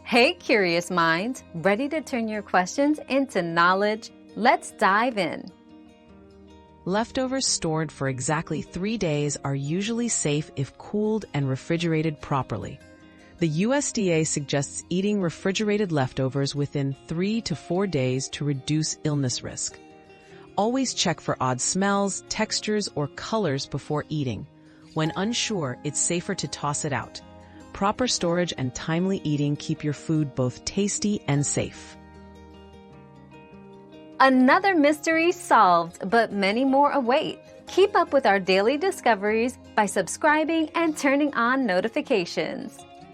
Hey, curious minds, ready to turn your questions into knowledge? Let's dive in. Leftovers stored for exactly 3 days are usually safe if cooled and refrigerated properly. The USDA suggests eating refrigerated leftovers within 3 to 4 days to reduce illness risk. Always check for odd smells, textures, or colors before eating. When unsure, it's safer to toss it out. Proper storage and timely eating keep your food both tasty and safe. Another mystery solved, but many more await. Keep up with our daily discoveries by subscribing and turning on notifications.